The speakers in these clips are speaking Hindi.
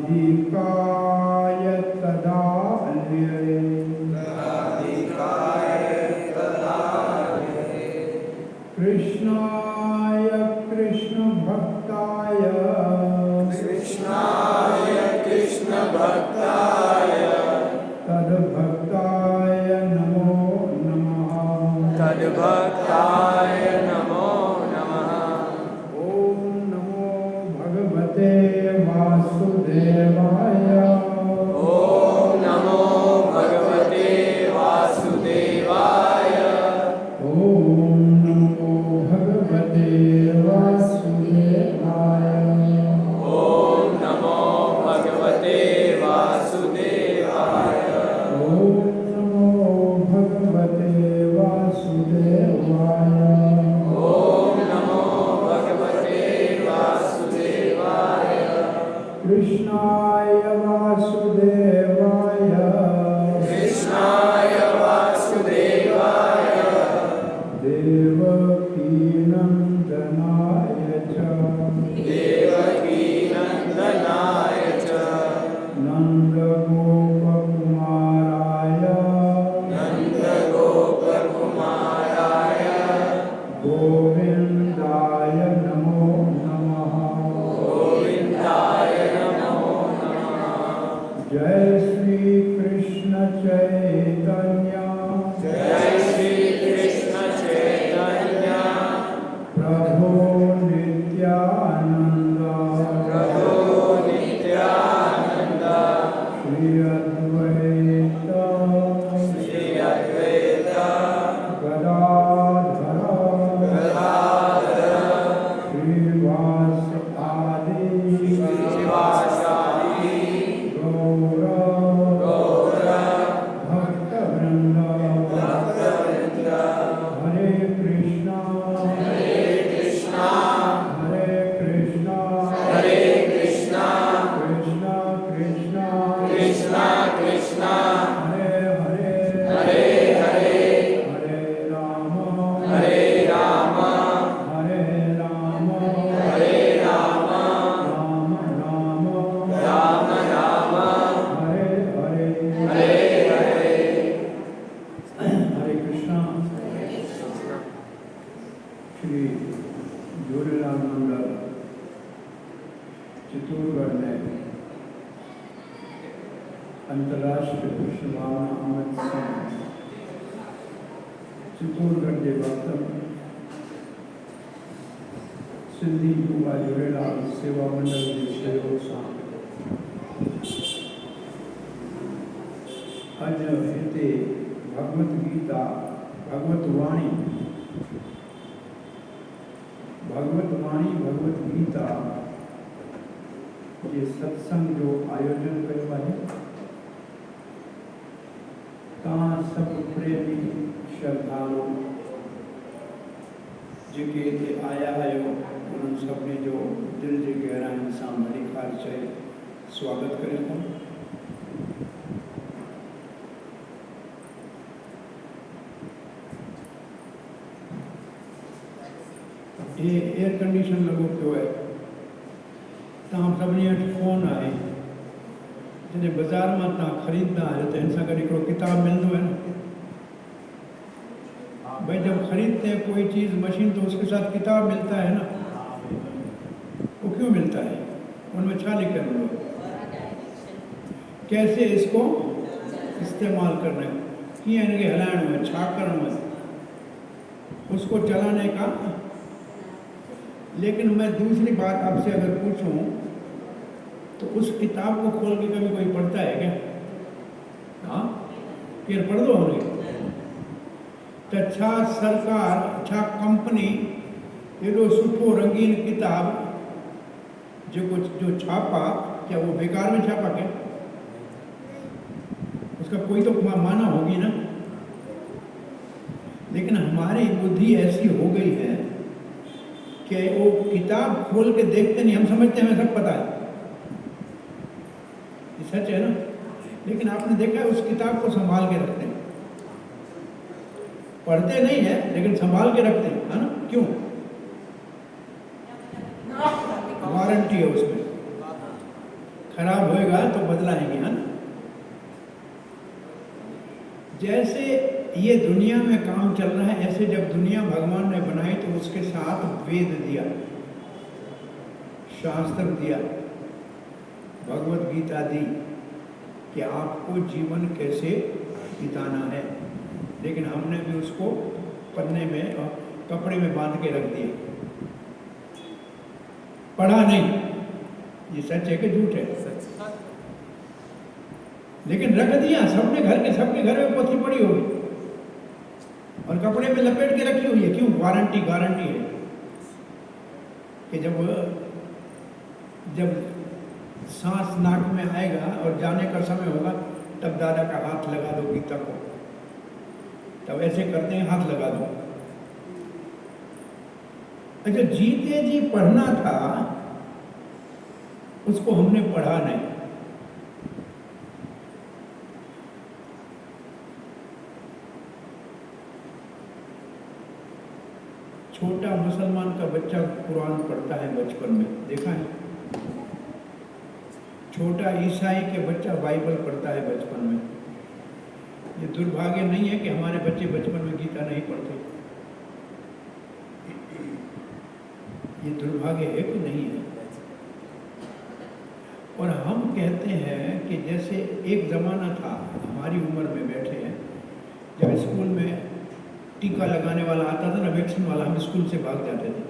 राधिकाय तदालये कृष्णाय कृष्ण भक्ताय तद्भक्ताय नमो नमः। तद्भक्ताय नमो नमः। ओम नमो भगवते वासुदेवाय। ओम नमो भगवते वासुदेवाय। ओम नमो भगवते वासुदेवाय। ओम नमो भगवते वासुदेवाय। ओम नमो भगवते वासुदेवाय। ओम नमो भगवते वासुदेवाय। कृष्णाय वासुदेवाय कृष्णाय वासुदेवाय। देवकीनन्दनाय च देवकीनन्दनाय च नन्दगोपकुमाराय नन्दगोपकुमाराय गोविन्दाय नमो नमः। गोविन्दाय नमो नमः। जय श्री कृष्ण चैतन्य जय श्री कृष्ण चैतन्य प्रभु नित्यानंद प्रभु नित्यानंद श्री अद्वैत श्री अद्वैत गदाधर गदाधर श्रीवास आदि श्रीवासादि गौर भक्तवृंद भक्तवृंद। हरे कृष्णा हरे कृष्णा हरे कृष्णा हरे कृष्णा कृष्णा कृष्णा कृष्णा कृष्णा हरे हरे हरे हरे हरे राम हरे राम हरे राम हरे राम राम राम राम राम हरे हरे हरे हरे। हरे कृष्णा। श्री झूलेलाल मंदिर चित्तौड़गढ़ में अंतर्राष्ट्रीय कृष्ण भावना अमृत संघ चित्तौड़गढ़ के वक्त सिंधी युवा झूलेलाल सेवा मंडल के सहयोग से अज हिते भगवत गीता भगवत वाणी भगवत गीता जे सत्संग जो आयोजन कयो आहे। तव्हां सभु प्रेमी श्रद्धालु जेके हिते आया आहियो उन्हनि सभिनी जो दिलि जी गहराइनि सां भली ख़ार चई स्वागत करियो था। ये एयर कंडीशन लॻो पियो आहे। तव्हां सभिनी वटि फ़ोन आहे। जॾहिं बाज़ार मां तव्हां ख़रीददा आहियो त हिन सां गॾु हिकिड़ो किताबु मिलंदो है ना। भाई जब खरीदते हैं कोई चीज़ मशीन तो उसके साथ किताब मिलता है ना। वो क्यों मिलता है? उनमें क्या लिखा है? कैसे इसको इस्तेमाल करना है, कि इनके हलाइणो है, छा करणो है, उसको चलाने का। लेकिन मैं दूसरी बात आपसे अगर पूछूं तो उस किताब को खोल के कभी कोई पढ़ता है क्या? हाँ, केर पढ़ दो होंगे तो छा सरकार छा कंपनी एडो सुठो रंगीन किताब जो छापा क्या वो बेकार में छापा क्या? उसका कोई तो माना होगी ना। लेकिन हमारी बुद्धि ऐसी हो गई है कि वो किताब खोल के देखते नहीं, हम समझते हैं हमें सब पता है। ये सच है ना। लेकिन आपने देखा है उस किताब को संभाल के रखते हैं। पढ़ते नहीं है लेकिन संभाल के रखते हैं, है ना? क्यों? वारंटी है उसमें, खराब होएगा तो बदलाएंगे, है ना? जैसे ये दुनिया में काम चल रहा है, ऐसे जब दुनिया भगवान ने बनाई तो उसके साथ वेद दिया, शास्त्र दिया, भगवत गीता दी कि आपको जीवन कैसे बिताना है। लेकिन हमने भी उसको पन्ने में और कपड़े में बांध के रख दिए, पढ़ा नहीं। ये सच है कि झूठ है? लेकिन रख दिया, सबके घर में पोथी पड़ी होगी और कपड़े में लपेट के रखी हुई है। क्यों? गारंटी है कि जब सांस नाक में आएगा और जाने का समय होगा तब दादा का हाथ लगा दो गीता को, तब ऐसे करते हैं, हाथ लगा दो। अच्छा, जीते जी पढ़ना था, उसको हमने पढ़ा नहीं। छोटा मुसलमान का बच्चा कुरान पढ़ता है बचपन में, देखा है? छोटा ईसाई के बच्चा बाइबल पढ़ता है बचपन में। ये दुर्भाग्य नहीं है कि हमारे बच्चे बचपन में गीता नहीं पढ़ते? ये दुर्भाग्य है कि नहीं है? और हम कहते हैं कि जैसे एक ज़माना था, हमारी उम्र में बैठे हैं, जब स्कूल में टीका लगाने वाला आता था ना, वैक्सीन वाला, हम स्कूल से भाग जाते थे।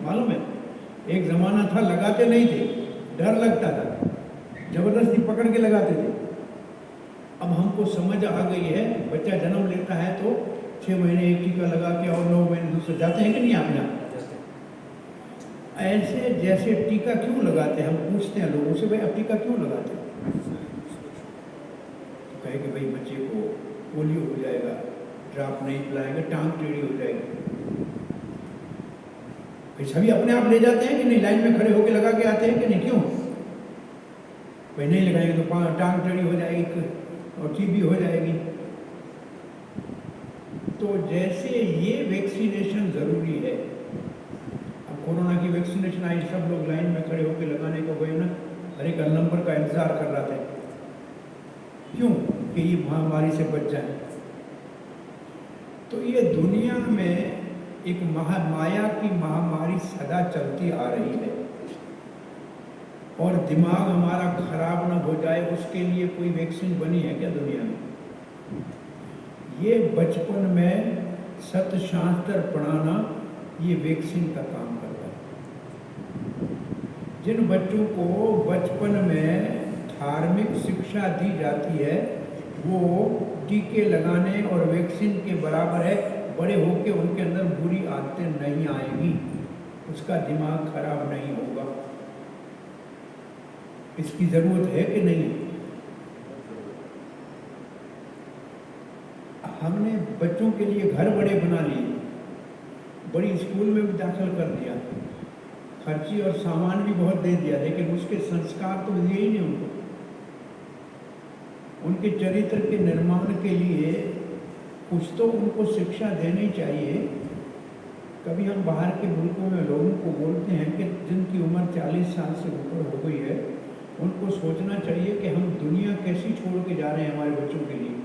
मालूम है? एक ज़माना था लगाते नहीं थे, डर लगता था, ज़बरदस्ती पकड़ के लगाते थे। अब हमको समझ आ गई है, बच्चा जन्म लेता है तो 6 महीने एक टीका लगा के और 9 महीने दूसरे, जाते हैं कि नहीं आप यहाँ? ऐसे जैसे टीका क्यों लगाते हैं, हम पूछते हैं लोगों से, भाई अब टीका क्यों लगाते हैं? तो कहे कि भाई बच्चे को पोलियो हो जाएगा, ड्राप नहीं पिलाएंगे, टांग टेढ़ी हो जाएगी। भाई सभी अपने आप ले जाते हैं कि नहीं? लाइन में खड़े होकर लगा के आते हैं कि नहीं? क्यों? भाई नहीं लगाएंगे तो टांग टेढ़ी हो जाएगी और टीबी हो जाएगी। तो जैसे ये वैक्सीनेशन जरूरी है, अब कोरोना की वैक्सीनेशन आई, सब लोग लाइन में खड़े होकर लगाने को गए ना, हर एक नंबर का इंतजार कर रहा था। क्यों? कि ये महामारी से बच जाए। तो ये दुनिया में एक माया की महामारी सदा चलती आ रही है और दिमाग हमारा खराब न हो जाए उसके लिए कोई वैक्सीन बनी है क्या दुनिया में? ये बचपन में सत्य शास्त्र पढ़ाना ये वैक्सीन का काम करता है। जिन बच्चों को बचपन में धार्मिक शिक्षा दी जाती है वो टीके लगाने और वैक्सीन के बराबर है। बड़े होके उनके अंदर बुरी आदतें नहीं आएंगी, उसका दिमाग खराब नहीं होगा। इसकी जरूरत है कि नहीं? हमने बच्चों के लिए घर बड़े बना लिए, बड़ी स्कूल में भी दाखिल कर दिया, खर्ची और सामान भी बहुत दे दिया, लेकिन उसके संस्कार तो दिए ही नहीं उनको। उनके चरित्र के निर्माण के लिए कुछ तो उनको शिक्षा देनी चाहिए। कभी हम बाहर के मुल्कों में लोगों को बोलते हैं कि जिनकी उम्र 40 साल से ऊपर हो गई है, उनको सोचना चाहिए कि हम दुनिया कैसी छोड़ के जा रहे हैं हमारे बच्चों के लिए।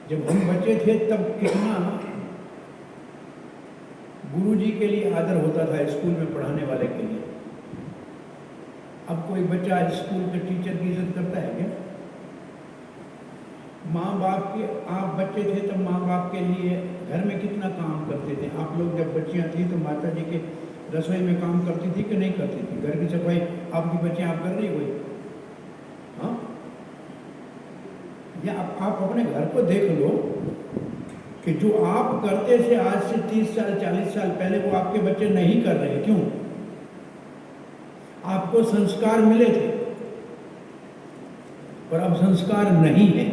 जब हम बच्चे थे तब कितना गुरुजी के लिए आदर होता था स्कूल में पढ़ाने वाले के लिए। अब कोई बच्चा स्कूल के टीचर की इज्जत करता है क्या? माँ बाप के, आप बच्चे थे तब माँ बाप के लिए घर में कितना काम करते थे। आप लोग जब बच्चियाँ थी तो माता जी के रसोई में काम करती थी कि नहीं करती थी? घर की सफाई आपकी बच्चियाँ आप कर रही कोई? हाँ, या आप अपने घर को देख लो कि जो आप करते थे आज से 30 साल 40 साल पहले वो आपके बच्चे नहीं कर रहे। क्यों? आपको संस्कार मिले थे और अब संस्कार नहीं है।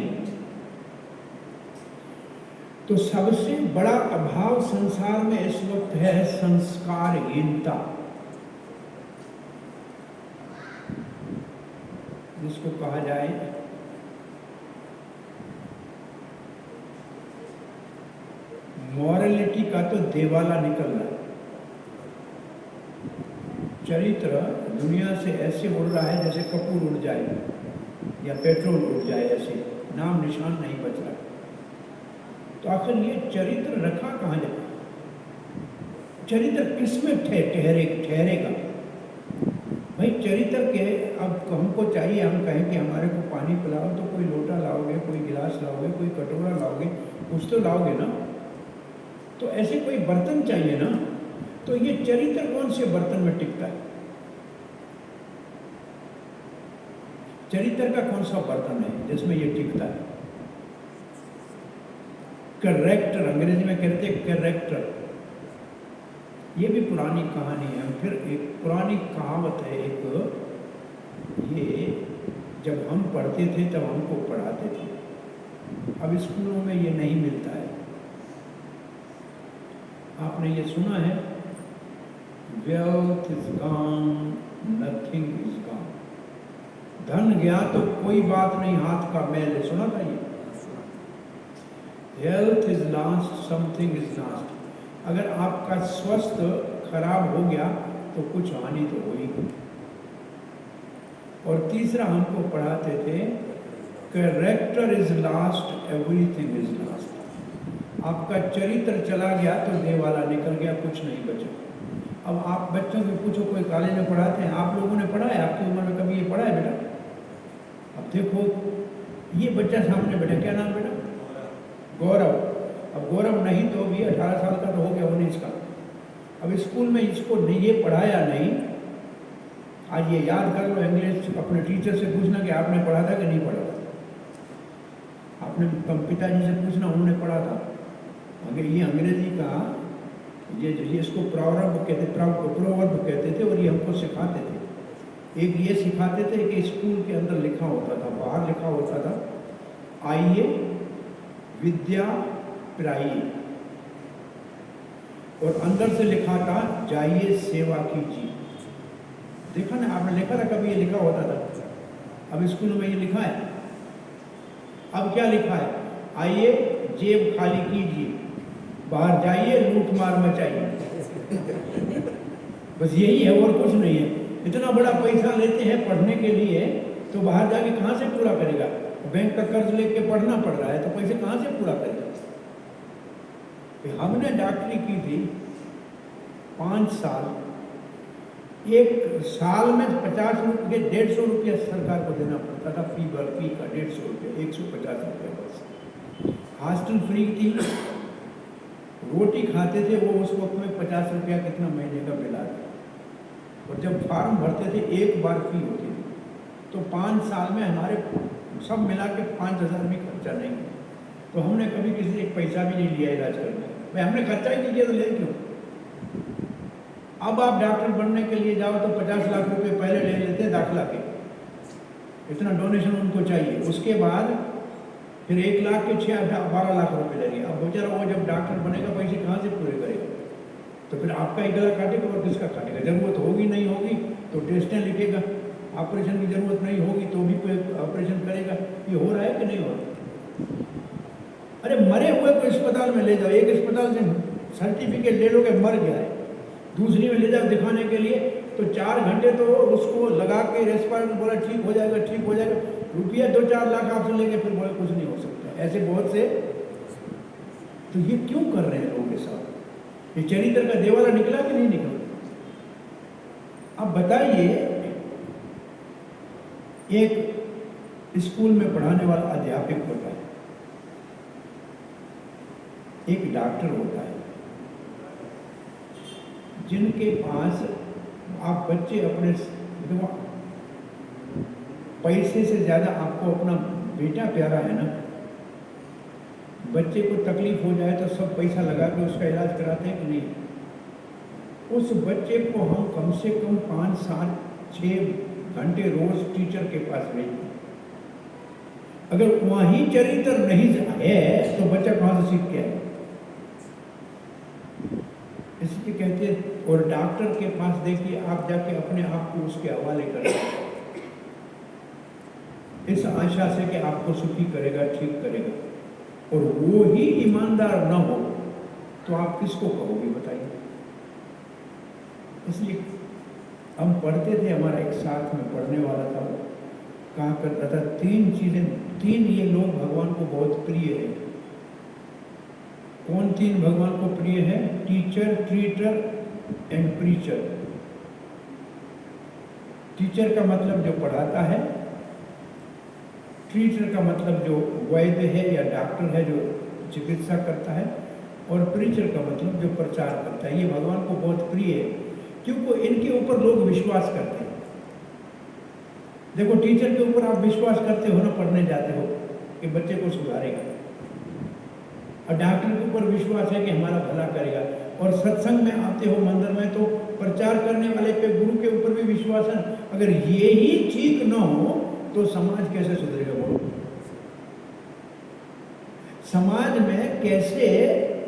तो सबसे बड़ा अभाव संसार में इस वक्त है संस्कारहीनता, जिसको कहा जाए मॉरलिटी का तो देवाला निकल रहा है। चरित्र दुनिया से ऐसे उड़ रहा है जैसे कपूर उड़ जाए या पेट्रोल उड़ जाए, ऐसे नाम निशान नहीं बच रहा। तो आखिर ये चरित्र रखा कहाँ जाए? चरित्र किसमें ठहरेगा भाई? चरित्र के अब हमको चाहिए, हम कहें कि हमारे को पानी पिलाओ तो कोई लोटा लाओगे, कोई गिलास लाओगे, कोई कटोरा लाओगे, कुछ तो लाओगे ना। तो ऐसे कोई बर्तन चाहिए ना। तो ये चरित्र कौन से बर्तन में टिकता है? चरित्र का कौन सा बर्तन है जिसमें ये टिकता है? कैरेक्टर, अंग्रेजी में कहते हैं कैरेक्टर। ये भी पुरानी कहानी है। फिर एक पुरानी कहावत है एक, ये जब हम पढ़ते थे तब हमको पढ़ाते थे, अब स्कूलों में ये नहीं मिलता है। आपने ये सुना है, wealth is gone, nothing is gone. धन गया तो कोई बात नहीं, हाथ का मैल। सुना था ये? Health is last, something is last. अगर आपका स्वास्थ्य खराब हो गया तो कुछ हानि तो होगी। और तीसरा हमको पढ़ाते थे, character is last, everything is last. आपका चरित्र चला गया तो देवाला निकल गया, कुछ नहीं बचा। अब आप बच्चों से पूछो, कोई कॉलेज में पढ़ाते हैं, आप लोगों ने पढ़ा है? आपकी उम्र में कभी ये पढ़ा है बेटा? अब देखो ये बच्चा सामने बैठा, क्या नाम बेटा? गौरव। अब गौरव नहीं तो भी 18 साल का तो हो गया, 19 का। अब स्कूल में इसको ये पढ़ाया नहीं। आज ये याद कर लो, इंग्लिश अपने टीचर से पूछना कि आपने पढ़ा था कि नहीं पढ़ा था। आपने पिताजी से पूछना, उन्होंने पढ़ा था। अगर ये अंग्रेजी का ये इसको प्रोवर्ब कहते थे और ये हमको सिखाते थे। एक ये सिखाते थे कि स्कूल के अंदर लिखा होता था, बाहर लिखा होता था, आइए विद्या पिराइए, और अंदर से लिखा था, जाइए सेवा कीजिए। देखा ना आपने, लिखा था कभी? ये लिखा होता था। अब स्कूल में ये लिखा है। अब क्या लिखा है? आइए जेब खाली कीजिए, बाहर जाइए लूट मार मचाइए। बस यही है और कुछ नहीं है। इतना बड़ा पैसा लेते हैं पढ़ने के लिए, तो बाहर जाके कहाँ से पूरा करेगा? बैंक का कर्ज लेके पढ़ना पड़ रहा है, तो पैसे कहाँ से पूरा करेगा? हमने डॉक्टरी की थी 5 साल। एक साल में 50 रुपये, 150 रुपया सरकार को देना पड़ता था फी का 150 रुपये, 150 रुपये बस। हॉस्टल फ्री थी, रोटी खाते थे वो उस वक्त में 50 रुपया कितना महीने का बिल आता। और जब फार्म भरते थे एक बार फी होती थी, तो 5 साल में हमारे सब मिला के 5,000 भी खर्चा नहीं। तो हमने कभी किसी से एक पैसा भी नहीं लिया इलाज करने। भाई हमने खर्चा ही नहीं किया तो ले क्यों? अब आप डॉक्टर बनने के लिए जाओ तो 50 लाख रुपए पहले ले लेते दाखिला के, इतना डोनेशन उनको चाहिए। उसके बाद फिर 1 लाख के 12 लाख रुपए लगेंगे। अब बेचारा वो जब डॉक्टर बनेगा पैसे कहाँ से पूरे करेगा? तो फिर आपका ही गला काटेगा और किसका काटेगा? जरूरत होगी नहीं होगी तो टेस्टें लिखेगा, ऑपरेशन की जरूरत नहीं होगी तो भी कोई ऑपरेशन करेगा। ये हो रहा है कि नहीं हो रहा? अरे मरे हुए को अस्पताल में ले जाओ, एक अस्पताल से सर्टिफिकेट ले लो कि मर गया है, दूसरी में ले जाओ दिखाने के लिए, तो 4 घंटे तो उसको लगा के रेस्पिरेटर बोला ठीक हो जाएगा, ठीक हो जाएगा। रुपया 2-4 लाख आपसे लेंगे, फिर बोले कुछ नहीं हो सकता। ऐसे बहुत से। तो ये क्यों कर रहे हैं लोगों के साथ? ये चरित्र का देवाला निकला कि नहीं निकला? अब बताइए, एक स्कूल में पढ़ाने वाला अध्यापक होता है, एक डॉक्टर होता है, जिनके पास आप बच्चे अपने देखो, पैसे से ज़्यादा आपको अपना बेटा प्यारा है ना। बच्चे को तकलीफ हो जाए तो सब पैसा लगा के उसका इलाज कराते हैं कि नहीं? उस बच्चे को हम कम से कम 5, 7, 6 घंटे रोज टीचर के पास भेजते हैं। अगर वहीं चरित्र नहीं है तो बच्चा कहाँ से सीख के आए? इसलिए कहते हैं, और डॉक्टर के पास देखिए आप जाके अपने आप को उसके हवाले करें, इस आशा से कि आपको सुखी करेगा, ठीक करेगा। और वो ही ईमानदार न हो तो आप किसको कहोगे बताइए? इसलिए हम पढ़ते थे, हमारा एक साथ में पढ़ने वाला था, वो कहा करता था 3 चीजें, 3 ये लोग भगवान को बहुत प्रिय है। कौन 3 भगवान को प्रिय है? Teacher, treater and preacher. Teacher का मतलब जो पढ़ाता है, ट्रीटर का मतलब जो वैद्य है या डॉक्टर है जो चिकित्सा करता है, और प्रीचर का मतलब जो प्रचार करता है। ये भगवान को बहुत प्रिय है क्योंकि इनके ऊपर लोग विश्वास करते हैं। देखो, टीचर के ऊपर आप विश्वास करते हो ना, पढ़ने जाते हो कि बच्चे को सुधारेगा, और डॉक्टर के ऊपर विश्वास है कि हमारा भला करेगा, और सत्संग में आते हो मंदिर में तो प्रचार करने वाले पे, गुरु के ऊपर भी विश्वास है। अगर ये ही ठीक न हो तो समाज कैसे सुधरेगा? बोलो, समाज में कैसे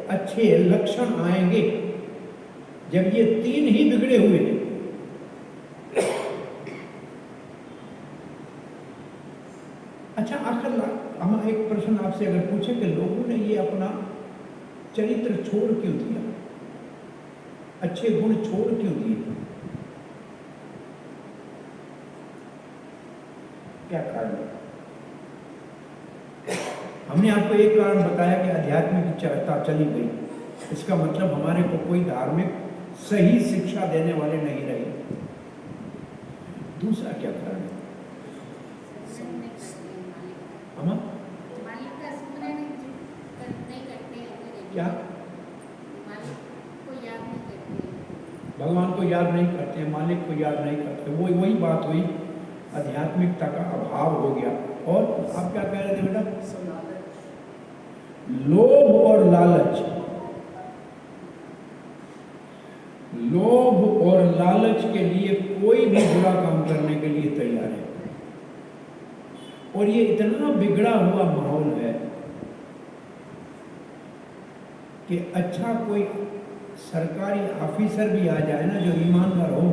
अच्छे लक्षण आएंगे जब ये 3 ही बिगड़े हुए हैं? अच्छा, आखिर हम एक प्रश्न आपसे अगर पूछे कि लोगों ने ये अपना चरित्र छोड़ क्यों दिया, अच्छे गुण छोड़ क्यों दिए? क्या कारण है? हमने आपको एक कारण बताया कि आध्यात्मिक चर्चा चली गई। इसका मतलब हमारे को कोई धार्मिक सही शिक्षा देने वाले नहीं रहे। दूसरा क्या कारण है? क्या? भगवान को याद नहीं करते, मालिक को याद नहीं करते। वही बात हुई, आध्यात्मिकता का अभाव हो गया। और आप क्या कह रहे थे बेटा? लोभ और लालच। लोभ और लालच के लिए कोई भी बुरा काम करने के लिए तैयार है। और ये इतना बिगड़ा हुआ माहौल है कि अच्छा कोई सरकारी ऑफिसर भी आ जाए ना जो ईमानदार हो,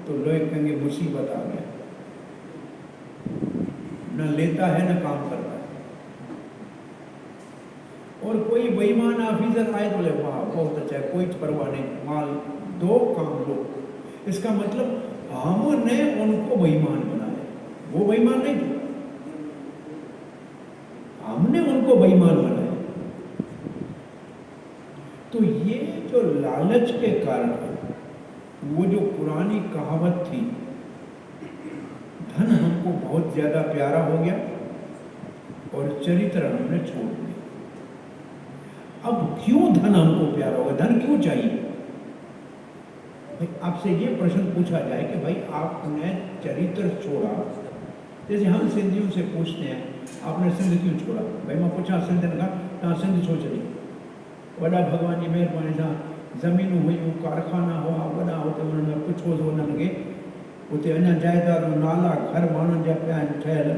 तो लोग कहेंगे मुसीबत आ गया, न लेता है न काम करता है। और कोई बेईमान ऑफिसर आए तो बोले वाह बहुत अच्छा है, कोई परवाह नहीं, माल दो काम लो। इसका मतलब हमने उनको बेईमान बनाया, वो बेईमान नहीं थे, हमने उनको बेईमान बनाया। तो ये जो लालच के कारण, वो जो पुरानी कहावत थी, धन हमको बहुत ज्यादा प्यारा हो गया और चरित्र हमने छोड़ दिया। अब क्यों धन हमको प्यारा होगा? धन क्यों चाहिए? भाई आपसे ये प्रश्न पूछा जाए कि भाई आपने चरित्र छोड़ा, जैसे हम सिंधियों से पूछते हैं आपने सिंध क्यों छोड़ा? भाई मैं पूछा सिंध ने कहा सिंध छो चली, वॾा भगवान जी महिरबानी सां ज़मीनूं हुयूं, कारखाना हुआ, वॾा हुते उन्हनि कुझु हो उन्हनि खे उते अञा जाइदादूं, नाला, घर माण्हुनि जा पिया आहिनि ठहियल,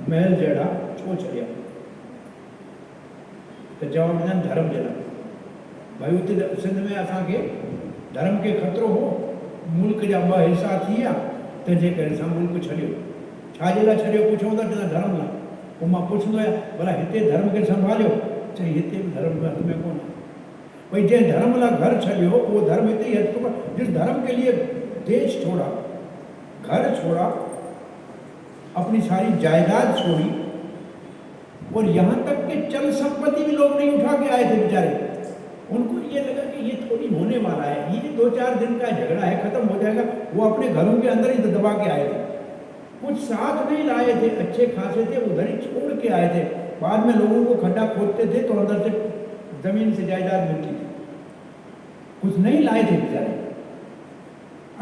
महल जहिड़ा, छो छॾिया? त जवाबु ॾिननि धर्म जे लाइ। भाई उते सिंध में असांखे धर्म खे ख़तरो हो, मुल्क जा 2 हिसा थी विया, तंहिंजे करे असां मुल्क छॾियो। छाजे लाइ छॾियो पुछूं था, चवंदा धर्म लाइ। पोइ मां पुछंदो आहियां भला हिते धर्म खे संभालियो? चई हिते बि धर्म हथ में कोन आहे। भाई जंहिं धर्म लाइ घर छॾियो वो धर्म हिते ही हथ में। जिस धर्म के लिए देश छोड़ा, घर छोड़ा, अपनी सारी जायदाद छोड़ी, और यहाँ तक कि चल संपत्ति भी लोग नहीं उठा के आए थे बेचारे। उनको ये लगा कि ये थोड़ी होने वाला है, ये 2-4 दिन का झगड़ा है, खत्म हो जाएगा। वो अपने घरों के अंदर ही दबा के आए थे, कुछ साथ नहीं लाए थे, अच्छे खासे थे, उधर ही छोड़ के आए थे। बाद में लोगों को खड्डा खोदते थे तो अंदर से जमीन से जायदाद मिलती थी, कुछ नहीं लाए थे बेचारे।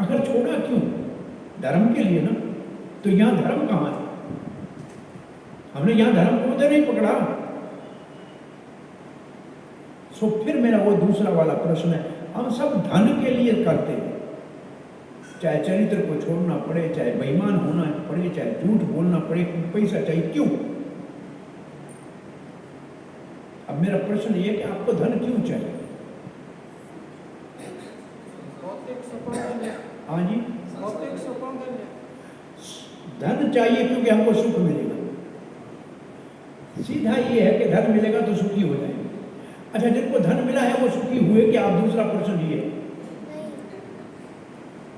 अगर छोड़ा क्यों? धर्म के लिए ना। तो यहाँ धर्म कहाँ है? हमने यहाँ धर्म को उधर नहीं पकड़ा। सो फिर मेरा वो दूसरा वाला प्रश्न है, हम सब धन के लिए करते हैं, चाहे चरित्र को छोड़ना पड़े, चाहे बेईमान होना पड़े, चाहे झूठ बोलना पड़े, पैसा चाहिए, क्यों? अब मेरा प्रश्न ये है कि आपको धन क्यों चाहिए? हाँ जी, धन चाहिए क्योंकि हमको सुख मिलेगा। सीधा ये है कि धन मिलेगा तो सुखी हो जाएंगे। अच्छा, जिनको धन मिला है वो सुखी हुए क्या? आप दूसरा प्रश्न लिए,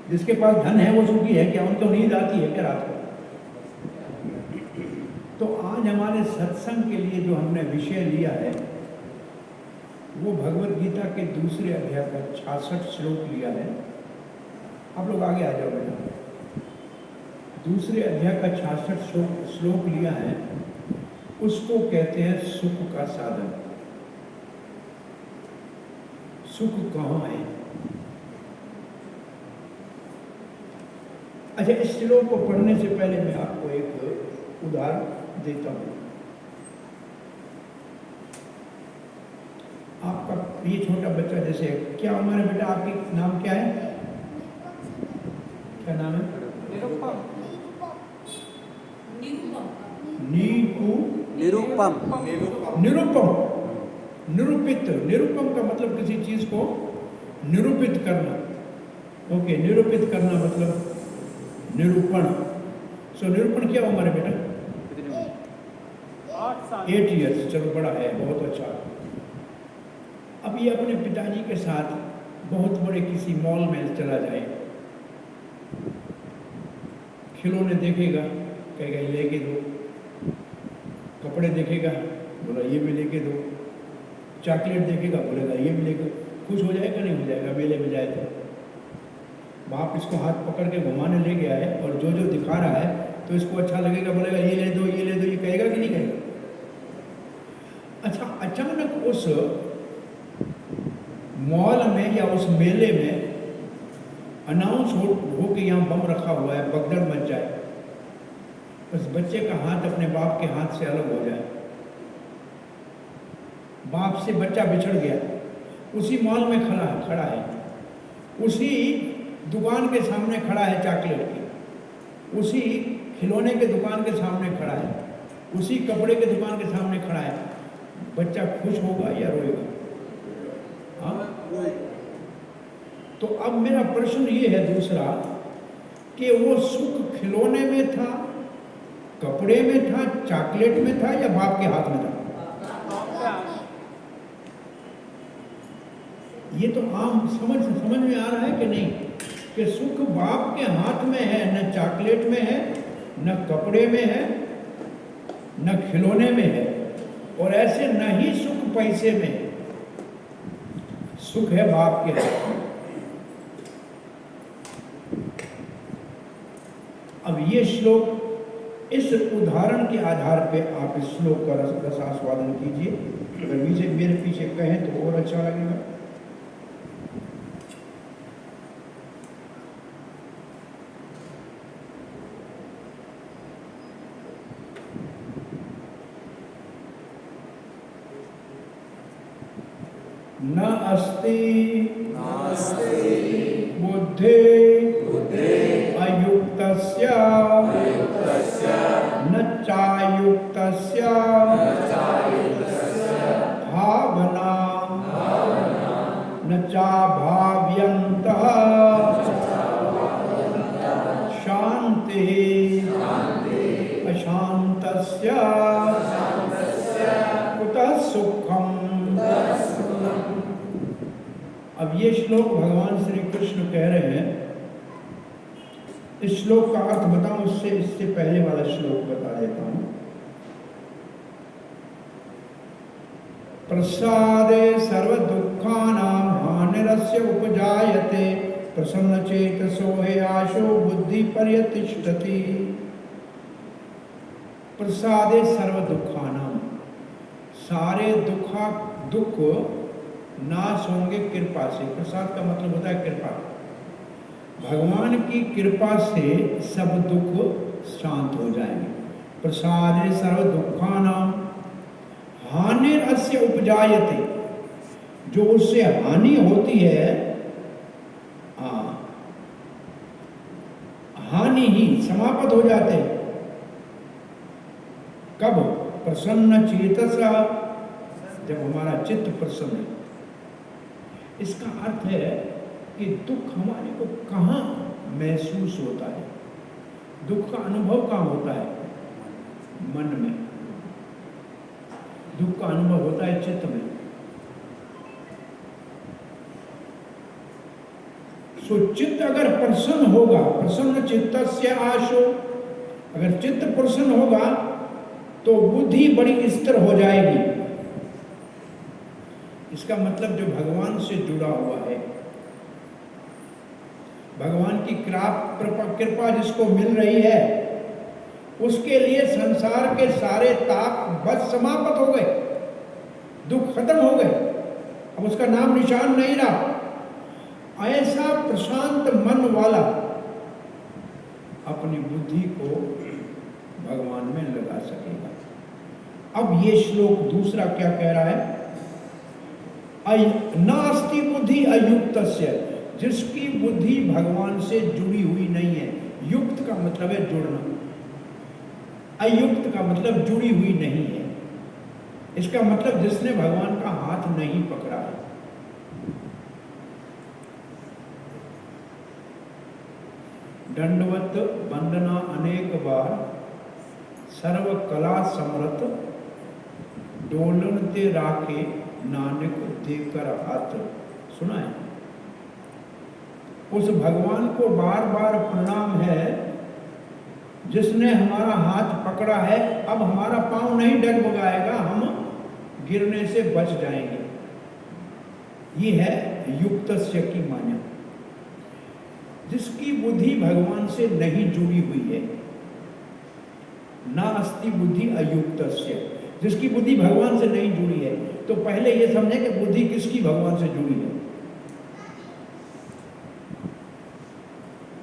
जिसके पास धन है वो सुखी है क्या? उनको नींद आती है क्या रात को? तो आज हमारे सत्संग के लिए जो हमने विषय लिया है वो भगवत गीता के दूसरे अध्याय का 66 श्लोक लिया है। आप लोग आगे आ जाओ बेटा। दूसरे अध्याय का 66 श्लोक लिया है, उसको कहते हैं सुख का साधन। सुख कहाँ है? अच्छा, इस श्लोक को पढ़ने से पहले मैं आपको एक उदाहरण देता हूं। आपका ये छोटा बच्चा, जैसे क्या उम्र है बेटा आपकी? नाम क्या है? क्या नाम है? निरुपम। निरुपम। निरूपित। निरूपम का मतलब किसी चीज को निरूपित करना। ओके, निरूपित करना मतलब निरूपण। सो निरूपण क्या उम्र है बेटा? 8 ईयर्स। चलो, बड़ा है, बहुत अच्छा। अब ये अपने पिताजी के साथ बहुत बड़े किसी मॉल में चला जाए, खिलौने देखेगा, कहेगा ये लेके दो, कपड़े देखेगा, बोला ये भी लेके दो, चॉकलेट देखेगा, बोलेगा ये भी लेके। खुश हो जाएगा नहीं हो जाएगा? मेले में जाए तो बाप इसको हाथ पकड़ के घुमाने ले गया है और जो जो दिखा रहा है तो इसको अच्छा लगेगा, बोलेगा ये ले दो, ये ले दो, ये कहेगा कि नहीं कहेगा? अच्छा, अचानक उस मॉल में या उस मेले में अनाउंस हो कि यहाँ बम रखा हुआ है, भगदड़ मच जाए, उस बच्चे का हाथ अपने बाप के हाथ से अलग हो जाए, बाप से बच्चा बिछड़ गया, उसी मॉल में खड़ा है, उसी दुकान के सामने खड़ा है चॉकलेट की, उसी खिलौने के दुकान के सामने खड़ा है, उसी कपड़े के दुकान के सामने खड़ा है, बच्चा खुश होगा या रोएगा? हाँ? तो अब मेरा प्रश्न ये है दूसरा, कि वो सुख खिलौने में था, कपड़े में था, चॉकलेट में था, या बाप के हाथ में था? ये तो आम समझ में आ रहा है कि नहीं, कि सुख बाप के हाथ में है, न चॉकलेट में है, न कपड़े में है, न खिलौने में है, और ऐसे न ही सुख पैसे में है, सुख है बाप के हाथ में। अब ये श्लोक, इस उदाहरण के आधार पे आप इस श्लोक का रसास्वादन कीजिए। अगर मेरे पीछे कहें तो और अच्छा लगेगा। न अस्ति बुद्धि अयुक्तस्य न चायुक्तस्य भावना न चाभाव्यन्तः शांति अशांतस्य कुतः सुखम। अब ये श्लोक भगवान श्री कृष्ण कह रहे हैं। इस श्लोक का अर्थ बताऊं, इससे पहले वाला श्लोक बता देता हूं। प्रसादे सर्व दुखानां हानिरस्य उपजायते प्रसन्न चेतसो हेयाशो बुद्धि पर्यतिष्ठति। प्रसादे सर्व दुखानां, सारे दुख नाश होंगे कृपा से। प्रसाद का मतलब होता है कृपा। भगवान की कृपा से सब दुख शांत हो जाएंगे। प्रसादे सर्व दुखानां हानिरस्य उपजायते, जो उससे हानि होती है, हानि ही समाप्त हो जाते हैं। कब? प्रसन्न चेतसा, जब हमारा चित्त प्रसन्न है। इसका अर्थ है कि दुख हमारे को कहाँ महसूस होता है? दुख का अनुभव कहाँ होता है? मन में। दुख का अनुभव होता है चित्त में। सो चित्त अगर प्रसन्न होगा, प्रसन्न चित्तस्य आशो, अगर चित्त प्रसन्न होगा तो बुद्धि बड़ी स्थिर हो जाएगी। इसका मतलब जो भगवान से जुड़ा हुआ है, भगवान की कृपा जिसको मिल रही है, उसके लिए संसार के सारे ताप बस समाप्त हो गए, दुख खत्म हो गए, अब उसका नाम निशान नहीं रहा। ऐसा प्रशांत मन वाला अपनी बुद्धि को भगवान में लगा सकेगा। अब ये श्लोक दूसरा क्या कह रहा है? नास्ति बुद्धि अयुक्तस्य, जिसकी बुद्धि भगवान से जुड़ी हुई नहीं है। युक्त का मतलब है जुड़ना, अयुक्त का मतलब जुड़ी हुई नहीं है। इसका मतलब जिसने भगवान का हाथ नहीं पकड़ा है। दंडवत वंदना अनेक बार, सर्व कला समरत, डोलन ते राखे नानक देकर हाथ। सुना है? उस भगवान को बार बार प्रणाम है जिसने हमारा हाथ पकड़ा है। अब हमारा पांव नहीं डगमगाएगा, हम गिरने से बच जाएंगे। ये है युक्तस्य की मान्यता। जिसकी बुद्धि भगवान से नहीं जुड़ी हुई है, ना अस्ति बुद्धि अयुक्तस्य, जिसकी बुद्धि भगवान से नहीं जुड़ी है। तो पहले ये समझे कि बुद्धि किसकी भगवान से जुड़ी है।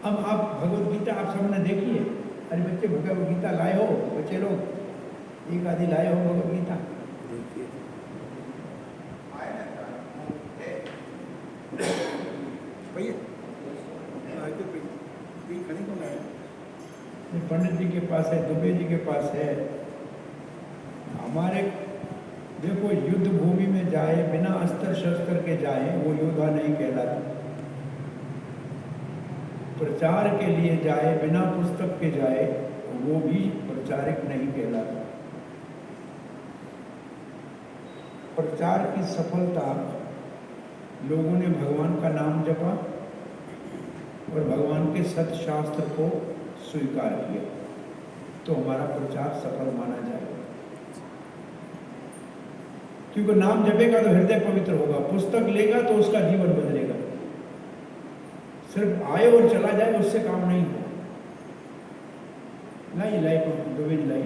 अब आप भगवत गीता आप सबने देखी है। अरे बच्चे भगवत गीता लाए हो, बच्चे लोग एक आधी लाए हो भगवत गीता? पंडित जी के पास है, दुबे जी के पास है। हमारे देखो, युद्ध भूमि में जाए बिना अस्त्र शस्त्र के जाए वो योद्धा नहीं कहलाता। प्रचार के लिए जाए बिना पुस्तक के जाए वो भी प्रचारक नहीं कहलाता। प्रचार की सफलता लोगों ने भगवान का नाम जपा और भगवान के सत्य शास्त्र को स्वीकार किया, तो हमारा प्रचार सफल माना जाएगा। क्योंकि नाम जपेगा तो हृदय पवित्र होगा, पुस्तक लेगा तो उसका जीवन बदलेगा। सिर्फ आए और चला जाए उससे काम नहीं होगा। लाई लाई दुबे लाई।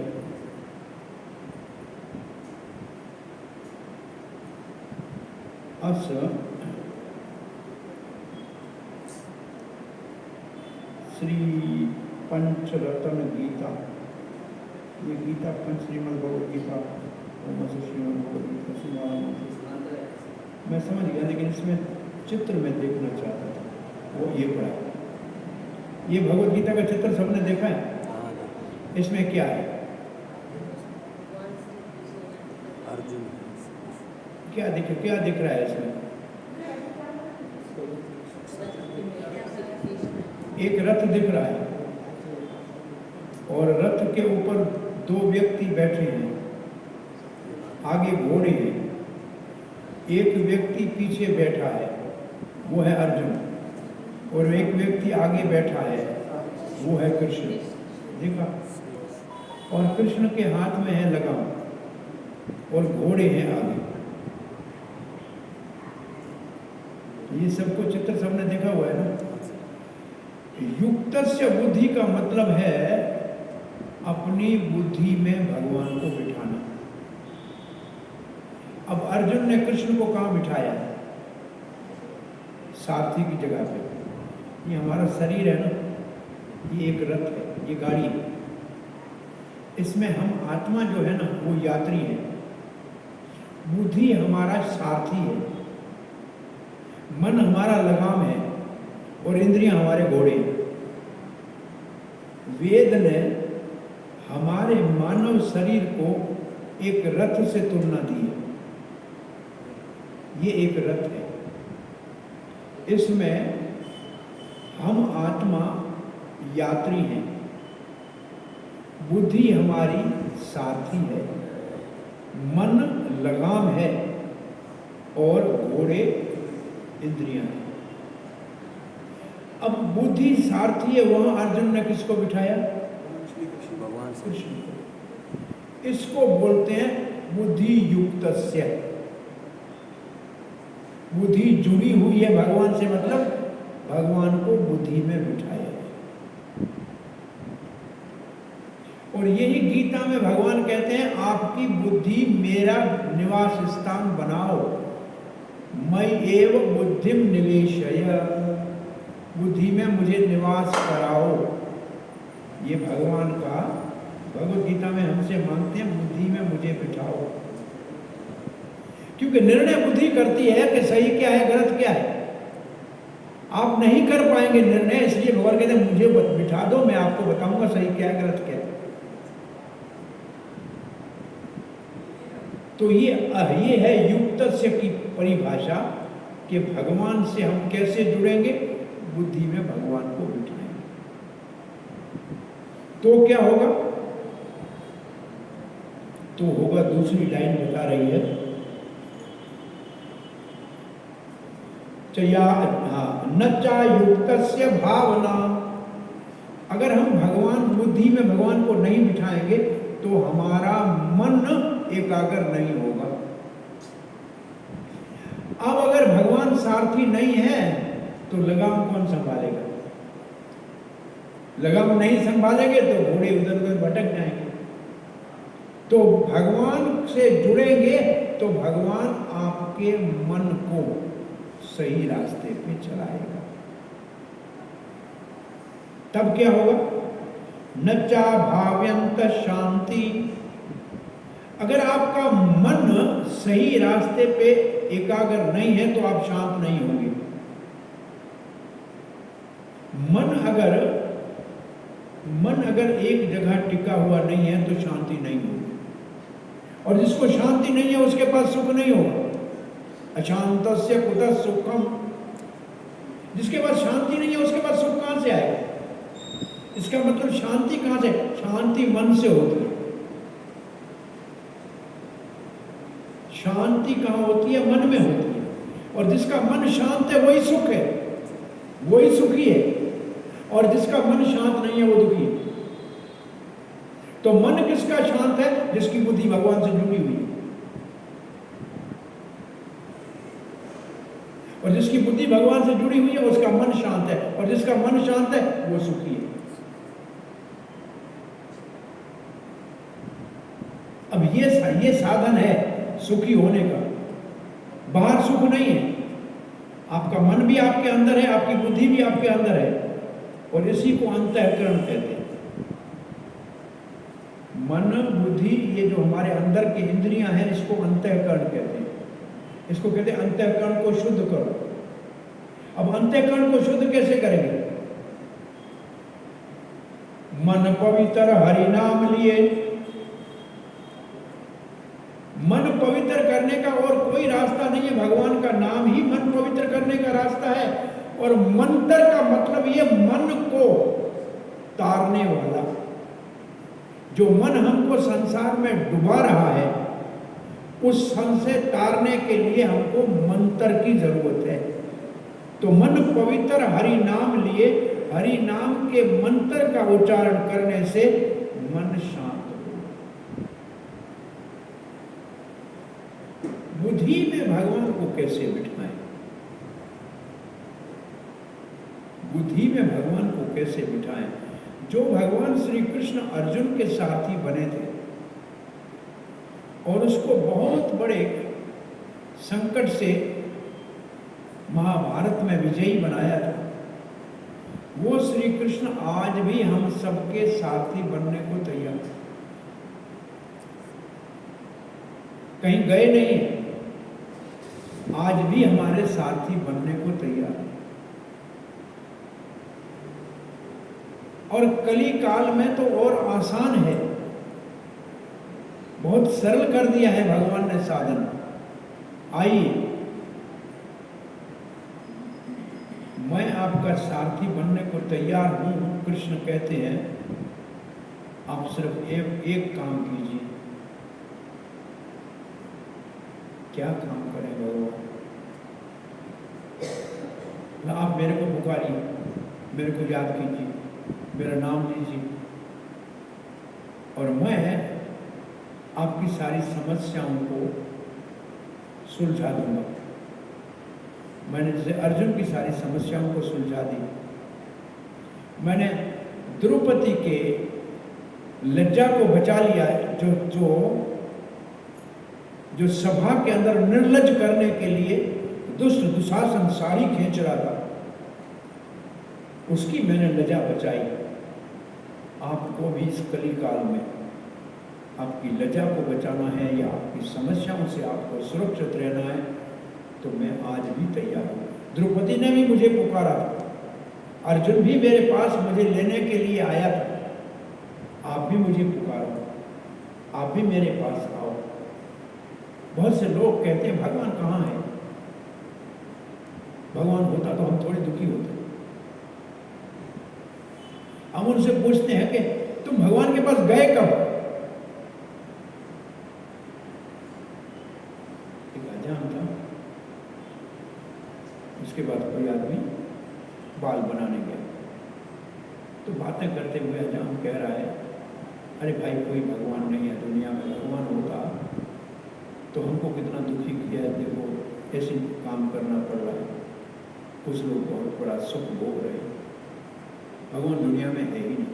अस श्री पंचरत्न गीता, ये गीता पंच श्रीमद् भगवद गीता, श्रीमद् भगवद गीता श्रीमद्, मैं समझ गया, लेकिन इसमें चित्र में देखना चाहता था, वो ये पढ़ा। ये भगवद गीता का चित्र सबने देखा है? इसमें क्या है? अर्जुन क्या दिख रहा है इसमें? एक रथ दिख रहा है और रथ के ऊपर दो व्यक्ति बैठे हैं, आगे घोड़े हैं, एक व्यक्ति पीछे बैठा है, वो है अर्जुन, और एक व्यक्ति आगे बैठा है, वो है कृष्ण। देखा? और कृष्ण के हाथ में है लगाम और घोड़े हैं आगे। ये सबको चित्र सबने देखा हुआ है ना? युक्तस्य बुद्धि का मतलब है अपनी बुद्धि में भगवान को बिठाना। अब अर्जुन ने कृष्ण को कहाँ बिठाया? सारथी की जगह पे। ये हमारा शरीर है ना, ये एक रथ है, ये गाड़ी है। इसमें हम आत्मा जो है ना वो यात्री है, बुद्धि हमारा सारथी है, मन हमारा लगाम है और इंद्रियां हमारे घोड़े हैं। वेद ने हमारे मानव शरीर को एक रथ से तुलना दी है। ये एक रथ है, इसमें हम आत्मा यात्री हैं, बुद्धि हमारी सारथी है, मन लगाम है और घोड़े इंद्रियां हैं। अब बुद्धि सारथी है, वहां अर्जुन ने किसको बिठाया? भगवान से। कृष्ण को। इसको बोलते हैं बुद्धि युक्तस्य। बुद्धि जुड़ी हुई है भगवान से, मतलब भगवान को बुद्धि में बिठाया। और यही गीता में भगवान कहते हैं आपकी बुद्धि मेरा निवास स्थान बनाओ, मयि एव बुद्धिम निवेशय, बुद्धि में मुझे निवास कराओ। ये भगवान का भगवत गीता में हमसे मांगते हैं, बुद्धि में मुझे बिठाओ। क्योंकि निर्णय बुद्धि करती है कि सही क्या है गलत क्या है। आप नहीं कर पाएंगे निर्णय, इसलिए भगवान कहते हैं मुझे बिठा दो, मैं आपको बताऊंगा सही क्या है गलत क्या है। तो ये है युक्तस्य की परिभाषा कि भगवान से हम कैसे जुड़ेंगे? बुद्धि में भगवान को बिठाएंगे। तो क्या होगा? तो होगा, दूसरी लाइन बता रही है, नच्चा युक्तस्य भावना। अगर हम भगवान बुद्धि में भगवान को नहीं बिठाएंगे तो हमारा मन एकाग्र नहीं होगा। अब अगर भगवान सारथी नहीं है तो लगाम कौन संभालेगा? लगाम नहीं संभालेंगे तो घोड़े उधर उधर भटक जाएंगे। तो भगवान से जुड़ेंगे तो भगवान आपके मन को सही रास्ते पे चलाएगा। तब क्या होगा? नच्चा भाव्यंत शांति। अगर आपका मन सही रास्ते पे एकाग्र नहीं है तो आप शांत नहीं होंगे। मन अगर एक जगह टिका हुआ नहीं है तो शांति नहीं होगी, और जिसको शांति नहीं है उसके पास सुख नहीं होगा। अशांतस्य कुतः सुखम। जिसके पास शांति नहीं है उसके पास सुख कहां से आएगा? इसका मतलब शांति कहां से? शांति मन से होती है। शांति कहां होती है? मन में होती है। और जिसका मन शांत है वही सुख है, वही सुखी है। और जिसका मन शांत नहीं है वो दुखी है। तो मन किसका शांत है? जिसकी बुद्धि भगवान से जुड़ी हुई है। और जिसकी बुद्धि भगवान से जुड़ी हुई है उसका मन शांत है, और जिसका मन शांत है वो सुखी है। अब ये साधन है सुखी होने का। बाहर सुख नहीं है, आपका मन भी आपके अंदर है, आपकी बुद्धि भी आपके अंदर है, और इसी को अंतःकरण कहते हैं। मन बुद्धि ये जो हमारे अंदर की इंद्रियां हैं इसको अंतःकरण कहते हैं। इसको कहते हैं अंतःकरण को शुद्ध करो। अब अंतःकरण को शुद्ध कैसे करेंगे? मन पवित्र हरि नाम लिए। मन पवित्र करने का और कोई रास्ता नहीं है, भगवान का नाम ही मन पवित्र करने का रास्ता है। और मंत्र का मतलब ये मन को तारने वाला। जो मन हमको संसार में डुबा रहा है उस सन से तारने के लिए हमको मंत्र की जरूरत है। तो मन पवित्र हरि नाम लिए, हरि नाम के मंत्र का उच्चारण करने से मन शांत हो। बुद्धि में भगवान को कैसे बिठाएं? बुद्धि में भगवान को कैसे बिठाएं? जो भगवान श्री कृष्ण अर्जुन के साथी बने थे और उसको बहुत बड़े संकट से महाभारत में विजयी बनाया था, वो श्री कृष्ण आज भी हम सबके साथी बनने को तैयार है। कहीं गए नहीं, आज भी हमारे साथी बनने को तैयार है। और कली काल में तो और आसान है, बहुत सरल कर दिया है भगवान ने साधन। आइए, मैं आपका सारथी बनने को तैयार हूं। कृष्ण कहते हैं आप सिर्फ एक काम कीजिए। क्या काम करें भगवान? आप मेरे को पुकारिए, मेरे को याद कीजिए, मेरा नाम लीजिए और मैं आपकी सारी समस्याओं को सुलझा दूंगा। मैंने जैसे अर्जुन की सारी समस्याओं को सुलझा दी, मैंने द्रौपदी के लज्जा को बचा लिया है, जो सभा के अंदर निर्लज करने के लिए दुष्ट दुशासन साड़ी खींच रहा था, उसकी मैंने लज्जा बचाई। आपको भी इस कली काल में आपकी लज्जा को बचाना है या आपकी समस्याओं से आपको सुरक्षित रहना है, तो मैं आज भी तैयार हूँ। द्रौपदी ने भी मुझे पुकारा था, अर्जुन भी मेरे पास मुझे लेने के लिए आया था। आप भी मुझे पुकारो, आप भी मेरे पास आओ। बहुत से लोग कहते हैं भगवान कहाँ है? भगवान होता तो हम थोड़े दुखी होते। हम उनसे पूछते हैं कि तुम भगवान के पास गए कब? एक अजान था, उसके बाद कोई आदमी बाल बनाने गया, तो बातें करते हुए अजान कह रहा है, अरे भाई कोई भगवान नहीं है दुनिया में, भगवान होता तो हमको कितना दुखी किया है, देखो ऐसे काम करना पड़ रहा है, कुछ लोग बहुत बड़ा सुख भोग रहे हैं, भगवान दुनिया में है ही नहीं।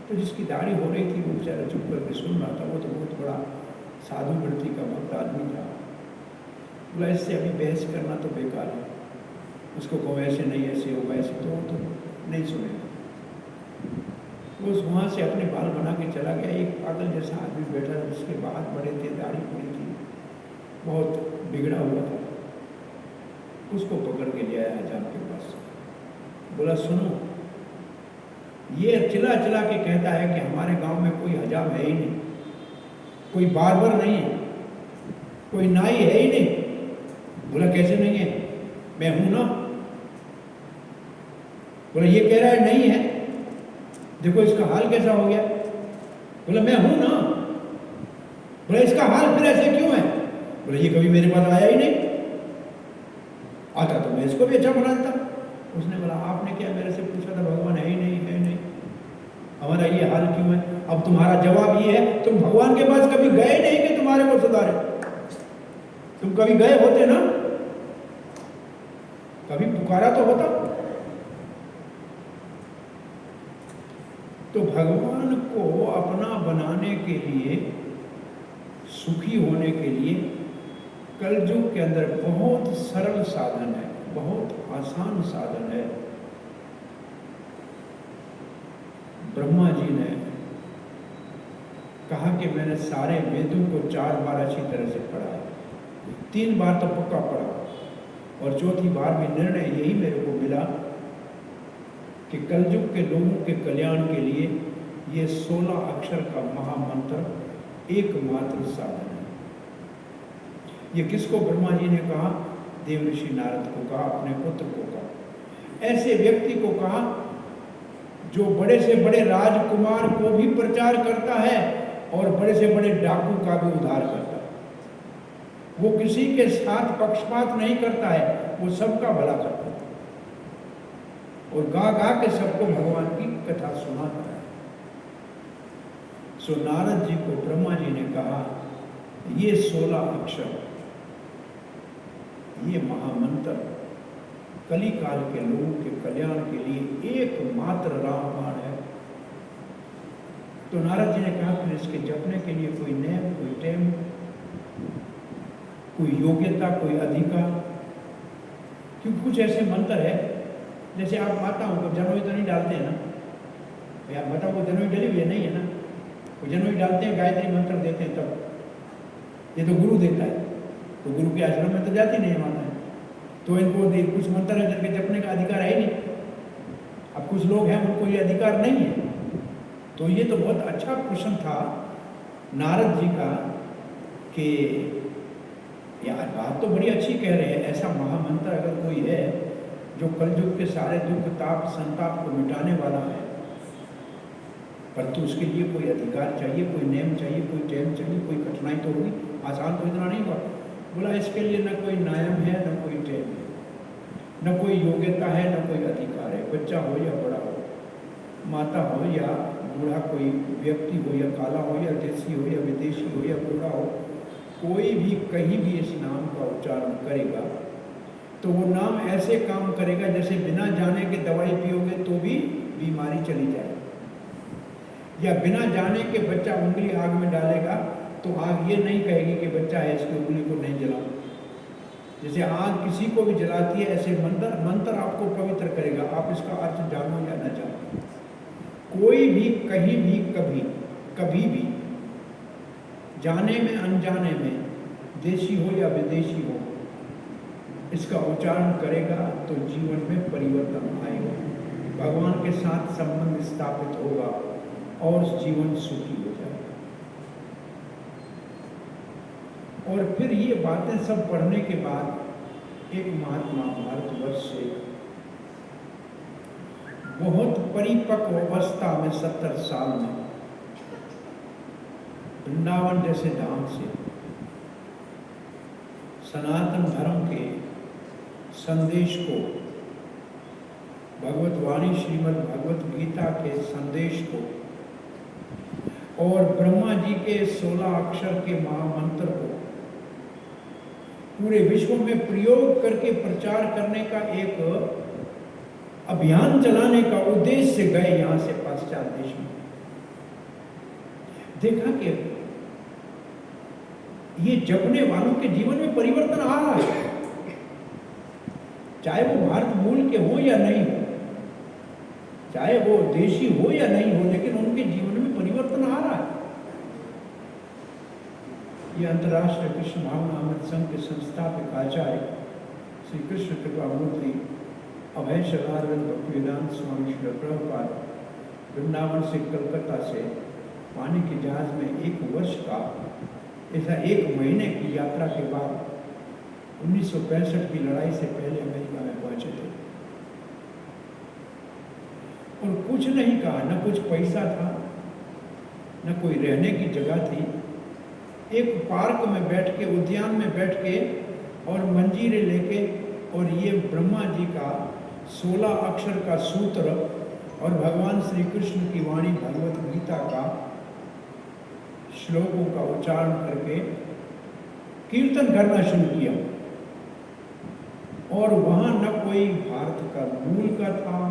तो जिसकी दाढ़ी हो रही थी वो बेचारा चुप करके सुन रहा था, वो तो बहुत बड़ा साधु वृत्ति का भक्त आदमी था। बोला इससे अभी बहस करना तो बेकार है, उसको कहो ऐसे नहीं ऐसे होगा, ऐसे तो नहीं सुनेगा। वो वहाँ से अपने बाल बना के चला गया। एक पागल जैसा आदमी बैठा था, जिसके बाल बड़े थे, दाढ़ी पड़ी थी, बहुत बिगड़ा हुआ था, उसको पकड़ के ले आया हजाम के पास। बोला सुनो, ये चिल्ला चिल्ला के कहता है कि हमारे गांव में कोई हजाम है ही नहीं, कोई बार्बर नहीं है, कोई नाई है ही नहीं। बोला कैसे नहीं है? मैं हूं ना। बोला ये कह रहा है नहीं है, देखो इसका हाल कैसा हो गया। बोला मैं हूं ना। बोला इसका हाल फिर ऐसे क्यों है? बोला ये कभी मेरे पास आया ही नहीं, आता तो मैं इसको भी अच्छा बना देता। उसने बोला आपने क्या मेरे से पूछा था? भगवान है ही नहीं, है नहीं, हमारा ये हाल क्यों है? अब तुम्हारा जवाब ये है, तुम भगवान के पास कभी गए नहीं कि तुम्हारे को सुधारे। तुम कभी गए होते ना, कभी पुकारा तो होता। तो भगवान को अपना बनाने के लिए, सुखी होने के लिए कलयुग के अंदर बहुत सरल साधन है, बहुत आसान साधन है। ब्रह्मा जी ने कहा कि मैंने सारे वेदों को 4 बार अच्छी तरह से पढ़ा है, 3 बार तो पक्का पढ़ा, और चौथी बार भी निर्णय यही मेरे को मिला कि कलयुग के लोगों के कल्याण के लिए ये 16 अक्षर का महामंत्र एकमात्र साधन है। ये किसको ब्रह्मा जी ने कहा? देव ऋषि नारद को कहा, अपने पुत्र को कहा, ऐसे व्यक्ति को कहा जो बड़े से बड़े राजकुमार को भी प्रचार करता है और बड़े से बड़े डाकू का भी उद्धार करता है। वो किसी के साथ पक्षपात नहीं करता है, वो सबका भला करता है और गा गा के सबको भगवान की कथा सुनाता है। सो नारद जी को ब्रह्मा जी ने कहा ये 16 अक्षर, ये महामंत्र कली काल के लोगों के कल्याण के लिए एकमात्र रामबाण है। तो नारद जी ने कहा फिर इसके जपने के लिए कोई नेम, कोई टेम, कोई योग्यता, कोई अधिकार? क्योंकि कुछ ऐसे मंत्र है, जैसे आप माताओं को जनोई तो नहीं डालते हैं ना, भाई आप बताओ वो जनोई डली हुई है? नहीं है ना, वो जनोई डालते हैं, गायत्री मंत्र देते हैं तब। ये तो गुरु देता है, तो गुरु के आश्रम में तो जाती नहीं माता है, तो इनको कुछ मंत्र है जिनके जपने का अधिकार है ही नहीं। अब कुछ लोग हैं उनको ये अधिकार नहीं है। तो ये तो बहुत अच्छा प्रश्न था नारद जी का कि यार बात तो बड़ी अच्छी कह रहे हैं, ऐसा महामंत्र अगर कोई है जो कलयुग के सारे दुख ताप संताप को मिटाने वाला है, परंतु उसके लिए कोई अधिकार चाहिए, कोई नेम चाहिए, कोई टेम चाहिए, कोई कठिनाई तो होगी, आसान तो इतना नहीं हुआ। बोला इसके लिए न कोई नायम है न कोई टेम है, न कोई योग्यता है न कोई अधिकार है। बच्चा हो या बड़ा हो, माता हो या बूढ़ा कोई व्यक्ति हो, या काला हो या देसी हो या विदेशी हो या बूढ़ा हो, कोई भी कहीं भी इस नाम का उच्चारण करेगा तो वो नाम ऐसे काम करेगा जैसे बिना जाने के दवाई पियोगे तो भी बीमारी चली जाए, या बिना जाने के बच्चा उंगली आग में डालेगा तो आग ये नहीं कहेगी कि बच्चा है इसकी उंगली को नहीं जलाओ। जैसे आग किसी को भी जलाती है, ऐसे मंत्र आपको पवित्र करेगा, आप इसका अर्थ जानो या न जानो। कोई भी कहीं भी कभी भी जाने में अनजाने में, देशी हो या विदेशी हो, इसका उच्चारण करेगा तो जीवन में परिवर्तन आएगा, भगवान के साथ संबंध स्थापित होगा और जीवन सुखी हो जाएगा। और फिर ये बातें सब पढ़ने के बाद एक महात्मा भारतवर्ष से बहुत परिपक्व अवस्था में 70 साल में वृंदावन जैसे धाम से सनातन धर्म के संदेश को, भगवत वाणी श्रीमद् भगवत गीता के संदेश को और ब्रह्मा जी के 16 अक्षर के महामंत्र को पूरे विश्व में प्रयोग करके प्रचार करने का एक अभियान चलाने का उद्देश्य से गए यहां से पाश्चात्य देश में। देखा कि ये जपने वालों के जीवन में परिवर्तन आ रहा है, चाहे वो भारत मूल के हो या नहीं हो, चाहे वो देशी हो या नहीं हो, लेकिन उनके जीवन में परिवर्तन आ रहा है। ये अंतर्राष्ट्रीय कृष्ण भावना अमृत संघ के संस्थापक आचार्य श्री कृष्ण कृपा मूर्ति अभय शरणानंद भक्तिवेदांत स्वामी श्री प्रभुपाद वृंदावन से कलकत्ता से पानी के जहाज में 1 वर्ष का ऐसा 1 महीने की यात्रा के बाद 1965 की लड़ाई से पहले अमेरिका में पहुंचे थे। और कुछ नहीं कहा, न कुछ पैसा था, न कोई रहने की जगह थी। एक पार्क में बैठ के, उद्यान में बैठ के और मंजीरे लेके और ये ब्रह्मा जी का 16 अक्षर का सूत्र और भगवान श्री कृष्ण की वाणी भगवत गीता का श्लोकों का उच्चारण करके कीर्तन करना शुरू किया। और वहां न कोई भारत का मूल का था,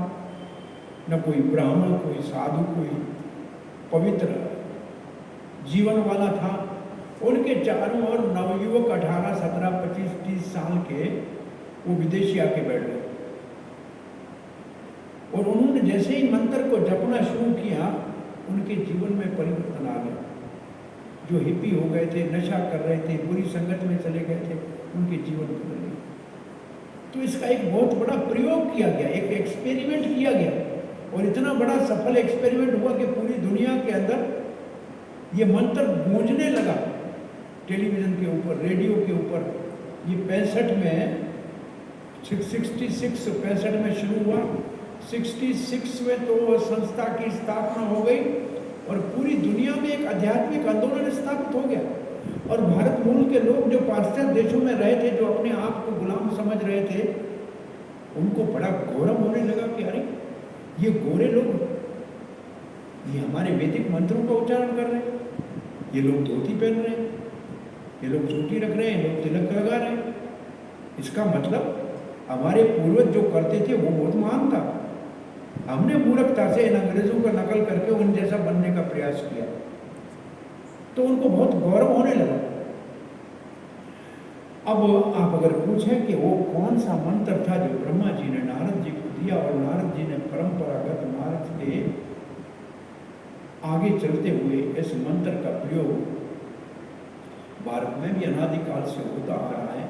न कोई ब्राह्मण, कोई साधु, कोई पवित्र जीवन वाला था। उनके चारों ओर नवयुवक 18, 17, 25, 30 साल के वो विदेशी आके बैठ गए। और उन्होंने जैसे ही मंत्र को जपना शुरू किया, उनके जीवन में परिवर्तन आ गया। जो हिप्पी हो गए थे, नशा कर रहे थे, बुरी संगत में चले गए थे, उनके जीवन बदल गए। तो इसका एक बहुत बड़ा प्रयोग किया गया, एक एक्सपेरिमेंट किया गया, और इतना बड़ा सफल एक्सपेरिमेंट हुआ कि पूरी दुनिया के अंदर ये मंत्र गूंजने लगा। टेलीविजन के ऊपर, रेडियो के ऊपर। ये 65 में 65 में शुरू हुआ। 66 में तो संस्था की स्थापना हो गई और पूरी दुनिया में एक आध्यात्मिक आंदोलन स्थापित हो गया। और भारत मूल के लोग जो पाश्चात्य देशों में रहे थे, जो अपने आप को गुलाम समझ रहे थे, उनको बड़ा गौरव होने लगा कि अरे ये गोरे लोग, ये हमारे वैदिक मंत्रों का उच्चारण कर रहे हैं, ये लोग धोती पहन रहे हैं, ये लोग चोटी रख रहे हैं, लोग तिलक लगा रहे हैं। इसका मतलब हमारे पूर्वज जो करते थे वो बहुत महान था। हमने मूर्खता से इन अंग्रेजों का नकल करके उन जैसा बनने का प्रयास किया, तो उनको बहुत गौरव होने लगा। अब आप अगर पूछें कि वो कौन सा मंत्र था जो ब्रह्मा जी ने नारद जी को दिया और नारद जी ने परंपरागत मार्ग के आगे चलते हुए इस मंत्र का प्रयोग भारत में भी अनादिकाल से होता आ रहा है,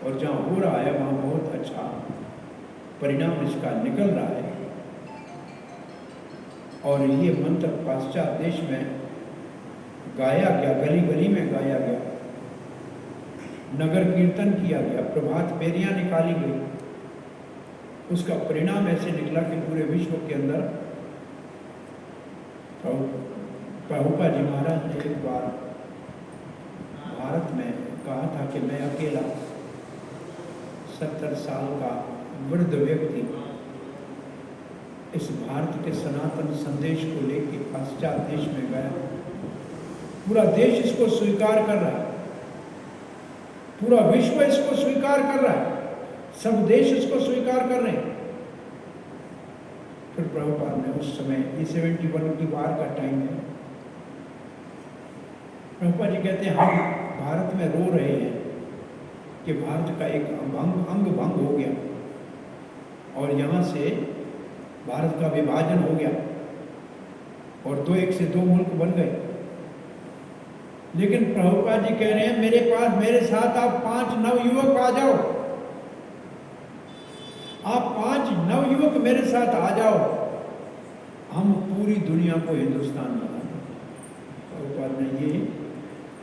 और जहाँ हो रहा है वहाँ बहुत अच्छा परिणाम इसका निकल रहा है। और ये मंत्र पाश्चात्य देश में गाया गया, गली गली में गाया गया, नगर कीर्तन किया गया, प्रभात फेरियां निकाली गई। उसका परिणाम ऐसे निकला कि पूरे विश्व के अंदर प्रभुपाद जी महाराज ने एक बार भारत में कहा था कि मैं अकेला 70 साल का वृद्ध व्यक्ति इस भारत के सनातन संदेश को लेकर पाश्चात्य देश में गया। पूरा देश इसको स्वीकार कर रहा है, पूरा विश्व इसको स्वीकार कर रहा है, सब देश इसको स्वीकार कर रहे हैं। फिर प्रभुपाद ने उस समय, ये 71 की बार का टाइम है, प्रभुपाद जी कहते हैं हम भारत में रो रहे हैं कि भारत का एक अंग भंग हो गया और यहाँ से भारत का विभाजन हो गया और एक से दो मुल्क बन गए। लेकिन प्रभुपाद जी कह रहे हैं मेरे साथ आप 5 नवयुवक आ जाओ, आप 5 नवयुवक मेरे साथ आ जाओ, हम पूरी दुनिया को हिंदुस्तान बना दें। प्रभुपाद ने ये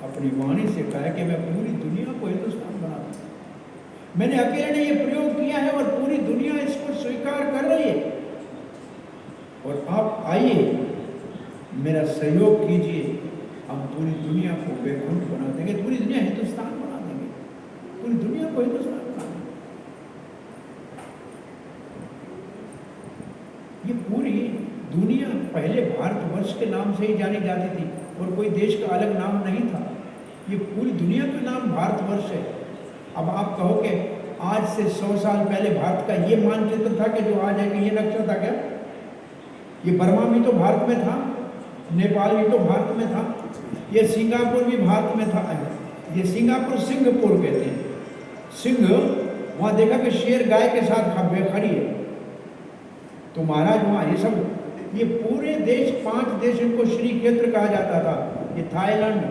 अपनी वाणी से कहा है कि मैं पूरी दुनिया को हिंदुस्तान बना दूं। मैंने अकेले ने ये प्रयोग किया है और पूरी दुनिया इसको स्वीकार कर रही है। और आप आइए, मेरा सहयोग कीजिए, हम पूरी दुनिया को वैकुंठ बना देंगे, पूरी दुनिया हिंदुस्तान बना देंगे, पूरी दुनिया को हिंदुस्तान बना देंगे। ये पूरी दुनिया पहले भारतवर्ष के नाम से ही जानी जाती थी और कोई देश का अलग नाम नहीं था। ये पूरी दुनिया का नाम भारतवर्ष है। अब आप कहो कि आज से 100 साल पहले भारत का ये मानचित्र था कि जो आज है कि ये नक्शा था क्या? ये बर्मा भी तो भारत में था, नेपाल भी तो भारत में था, ये सिंगापुर भी भारत में था। ये सिंगापुर कहते हैं। सिंह, वहाँ देखा कि शेर गाय के साथ खड़ी है, तो महाराज वहाँ ये पूरे देश, 5 देश, इनको श्री क्षेत्र कहा जाता था। ये थाईलैंड,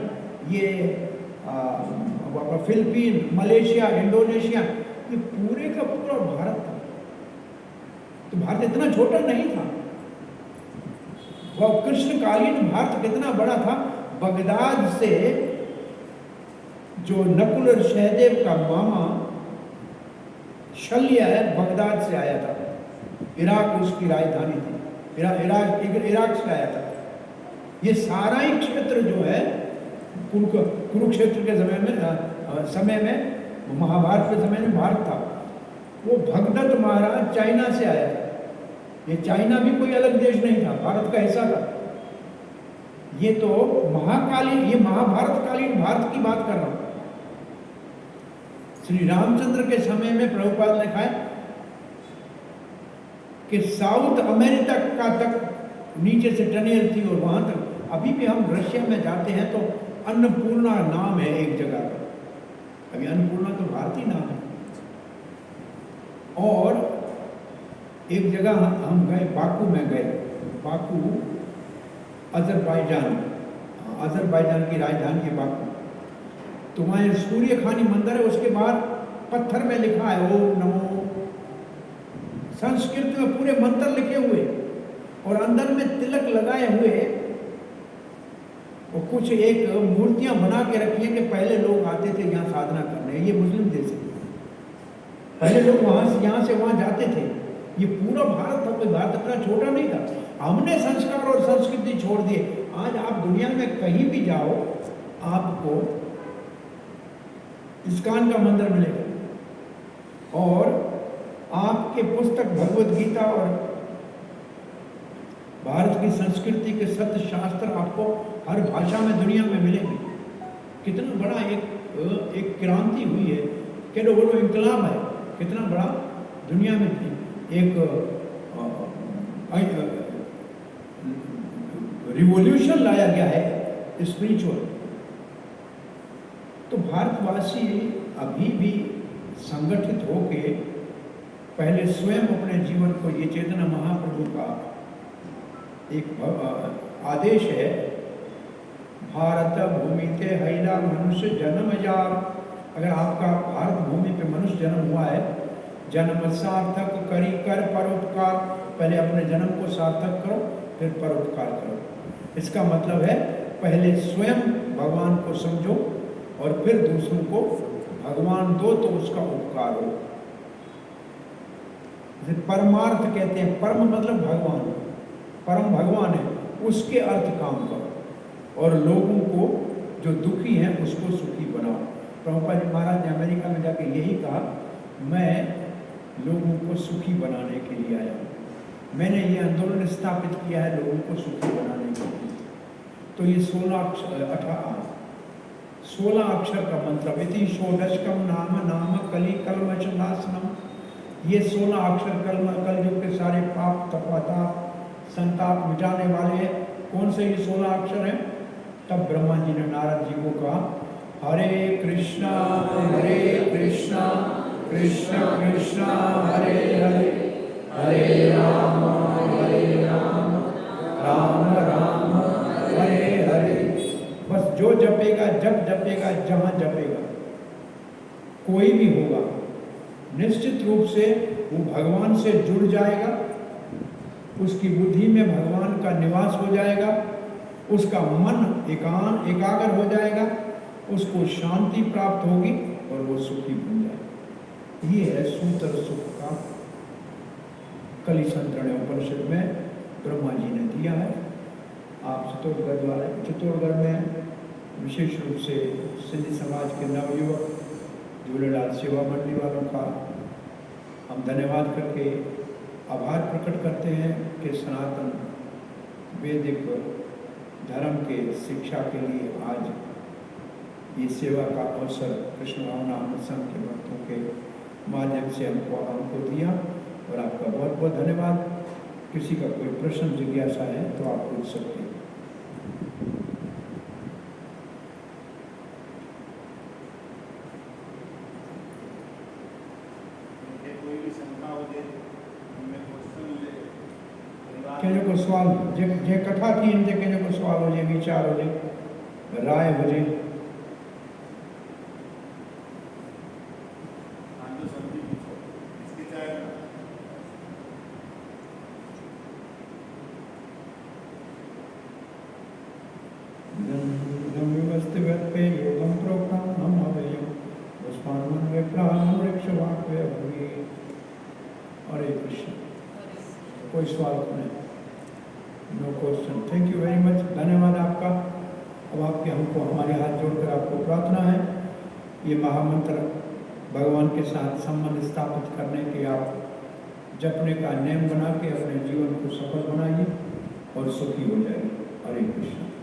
ये फिलीपीन, मलेशिया, इंडोनेशिया, ये पूरे का पूरा भारत था। तो भारत इतना छोटा नहीं था। वह कृष्णकालीन भारत कितना बड़ा था। बगदाद से जो नकुल और सहदेव का मामा शल्य है, बगदाद से आया था। इराक उसकी राजधानी थी, इराक से आया था। ये सारा ही क्षेत्र जो है कुरुक्षेत्र के समय में महाभारत के समय में भारत था। वो भगदत्त महाराज चाइना से आया था। ये चाइना भी कोई अलग देश नहीं था, भारत का हिस्सा था। ये तो महाभारतकालीन भारत की बात कर रहा हूं। श्री रामचंद्र के समय में प्रभुपाद ने कहा कि साउथ अमेरिका का तक नीचे से टनेल थी और वहां तक। अभी भी हम रशिया में जाते हैं तो अन्नपूर्णा नाम है एक जगह का। अभी अन्नपूर्णा तो भारतीय नाम है। और एक जगह हम गए, बाकू में गए। बाकू अजरबैजान की राजधानी है बाकू। तो वहाँ सूर्य खानी मंदिर है, उसके बाद पत्थर में लिखा है ओम नमो, संस्कृत में पूरे मंत्र लिखे हुए और अंदर में तिलक लगाए हुए। और कुछ एक मूर्तियां बना के रखी है कि पहले लोग आते थे यहाँ साधना करने। ये मुस्लिम देश है, पहले लोग यहाँ से वहाँ जाते थे। ये पूरा भारत था, कोई भारत इतना छोटा नहीं था। हमने संस्कार और संस्कृति छोड़ दिए। आज आप दुनिया में कहीं भी जाओ, आपको इस्कॉन का मंदिर मिलेगा और आपके पुस्तक भगवत गीता और भारत की संस्कृति के सत्य शास्त्र आपको हर भाषा में दुनिया में मिलेंगे। कितना बड़ा एक क्रांति हुई है, केडो बड़ो इंकलाब है, कितना बड़ा दुनिया में एक रिवॉल्यूशन लाया गया है स्पिरिचुअल। तो भारतवासी अभी भी संगठित होके पहले स्वयं अपने जीवन को, ये चैतन्य महाप्रभु का एक आदेश है, भारत भूमि ते हैला मनुष्य जन्म जाव। अगर आपका भारत भूमि पे मनुष्य जन्म हुआ है, जन्म सार्थक करी कर परोपकार। पहले अपने जन्म को सार्थक करो, फिर परोपकार करो। इसका मतलब है पहले स्वयं भगवान को समझो और फिर दूसरों को भगवान दो तो उसका उपकार हो। परमार्थ कहते हैं, परम मतलब भगवान, परम भगवान है, उसके अर्थ काम करो और लोगों को जो दुखी हैं उसको सुखी बनाओ। प्रभुपाद जी महाराज ने अमेरिका में जाके यही कहा, मैं लोगों को सुखी बनाने के लिए आया हूँ। मैंने ये आंदोलन स्थापित किया है लोगों को सुखी बनाने के लिए। तो ये 16 अक्षर का मंत्र, इति षोडशकम नाम नाम कली कलमशनाशनम। ये 16 अक्षर कलयुग के सारे पाप तपाताप संताप मिटाने वाले हैं। कौन से ये 16 अक्षर हैं? तब ब्रह्मा जी ने नारद जी को कहा, हरे कृष्णा कृष्ण कृष्ण हरे हरे, हरे राम राम राम हरे हरे। बस जो जपेगा, जब जपेगा, जहां जपेगा, कोई भी होगा, निश्चित रूप से वो भगवान से जुड़ जाएगा, उसकी बुद्धि में भगवान का निवास हो जाएगा, उसका मन एकाग्र हो जाएगा, उसको शांति प्राप्त होगी और वो सुखी बन जाएगा। ये है सूत्र सुख का कली संतरण उपनिषद में ब्रह्मा जी ने दिया है। आप चित्तौड़गढ़ में विशेष रूप से सिंधी समाज के नवयुवक झूलेलाल सेवा मंडली वालों का हम धन्यवाद करके आभार प्रकट करते हैं कि सनातन वैदिक धर्म के शिक्षा के लिए आज ये सेवा का अवसर कृष्ण भावना अमृत संघ के भक्तों के माध्यम से हमको दिया, और आपका बहुत बहुत धन्यवाद। किसी का कोई प्रश्न जिज्ञासा है तो आप पूछ सकते हैं। केने को सवाल जे कथा थी इनते केने को सवाल हो जे, विचार हो जे, राय हो जे। हरे कृष्ण। कोई सवाल नहीं? No question. Thank you very much, धन्यवाद आपका। अब आपके हमको हमारे हाथ जोड़कर आपको प्रार्थना है, ये महामंत्र भगवान के साथ संबंध स्थापित करने के आप जपने का नियम बना के अपने जीवन को सफल बनाइए और सुखी हो जाइए। हरे कृष्ण।